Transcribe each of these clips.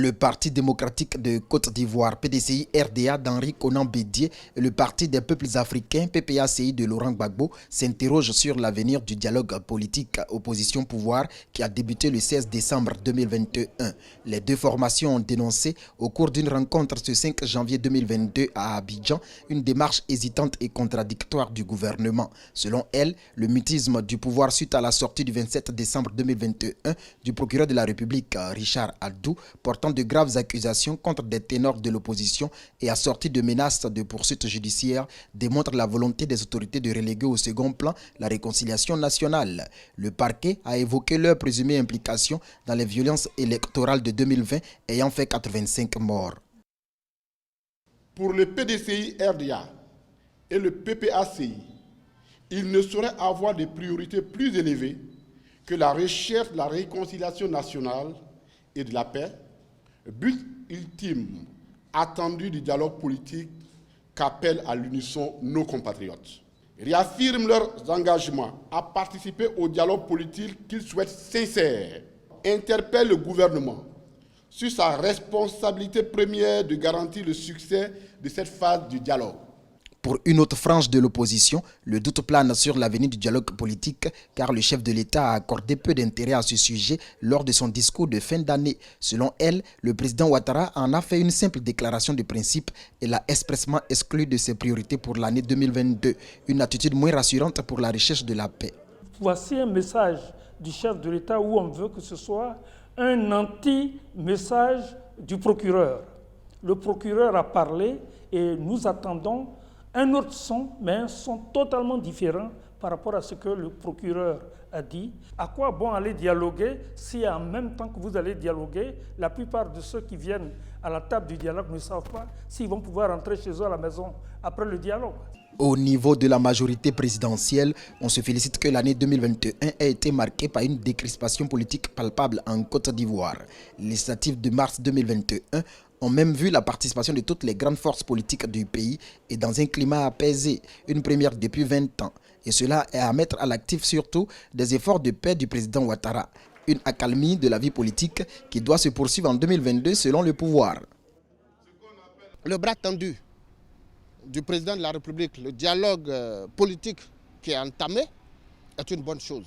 Le Parti démocratique de Côte d'Ivoire, PDCI-RDA d'Henri Konan Bédié et le Parti des peuples africains, PPACI de Laurent Gbagbo, s'interrogent sur l'avenir du dialogue politique opposition-pouvoir qui a débuté le 16 décembre 2021. Les deux formations ont dénoncé au cours d'une rencontre ce 5 janvier 2022 à Abidjan une démarche hésitante et contradictoire du gouvernement. Selon elles, le mutisme du pouvoir suite à la sortie du 27 décembre 2021 du procureur de la République, Richard Adou, portant de graves accusations contre des ténors de l'opposition et assorti de menaces de poursuites judiciaires, démontre la volonté des autorités de reléguer au second plan la réconciliation nationale. Le parquet a évoqué leur présumée implication dans les violences électorales de 2020 ayant fait 85 morts. Pour le PDCI-RDA et le PPACI, il ne saurait avoir de priorités plus élevées que la recherche de la réconciliation nationale et de la paix, but ultime attendu du dialogue politique qu'appellent à l'unisson nos compatriotes. Réaffirment leurs engagements à participer au dialogue politique qu'ils souhaitent sincère. Interpellent le gouvernement sur sa responsabilité première de garantir le succès de cette phase du dialogue. Pour une autre frange de l'opposition, le doute plane sur l'avenir du dialogue politique car le chef de l'État a accordé peu d'intérêt à ce sujet lors de son discours de fin d'année. Selon elle, le président Ouattara en a fait une simple déclaration de principe et l'a expressément exclu de ses priorités pour l'année 2022. Une attitude moins rassurante pour la recherche de la paix. Voici un message du chef de l'État où on veut que ce soit un anti-message du procureur. Le procureur a parlé et nous attendons un autre son, mais un son totalement différent par rapport à ce que le procureur a dit. À quoi bon aller dialoguer si en même temps que vous allez dialoguer, la plupart de ceux qui viennent à la table du dialogue ne savent pas s'ils vont pouvoir rentrer chez eux à la maison après le dialogue. Au niveau de la majorité présidentielle, on se félicite que l'année 2021 ait été marquée par une décrispation politique palpable en Côte d'Ivoire. Les législatives de mars 2021 ont même vu la participation de toutes les grandes forces politiques du pays et dans un climat apaisé, une première depuis 20 ans. Et cela est à mettre à l'actif surtout des efforts de paix du président Ouattara. Une accalmie de la vie politique qui doit se poursuivre en 2022 selon le pouvoir. Le bras tendu du président de la République, le dialogue politique qui est entamé est une bonne chose.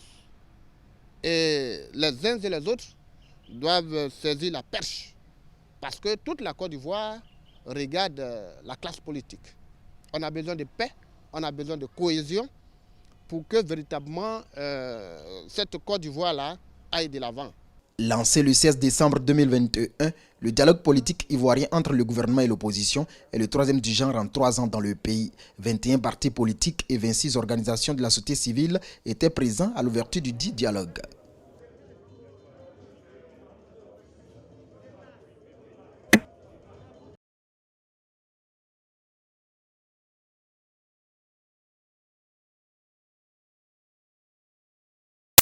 Et les uns et les autres doivent saisir la perche parce que toute la Côte d'Ivoire regarde la classe politique. On a besoin de paix, on a besoin de cohésion pour que véritablement cette Côte d'Ivoire-là aille de l'avant. Lancé le 16 décembre 2021, le dialogue politique ivoirien entre le gouvernement et l'opposition est le troisième du genre en 3 ans dans le pays. 21 partis politiques et 26 organisations de la société civile étaient présents à l'ouverture du dit dialogue.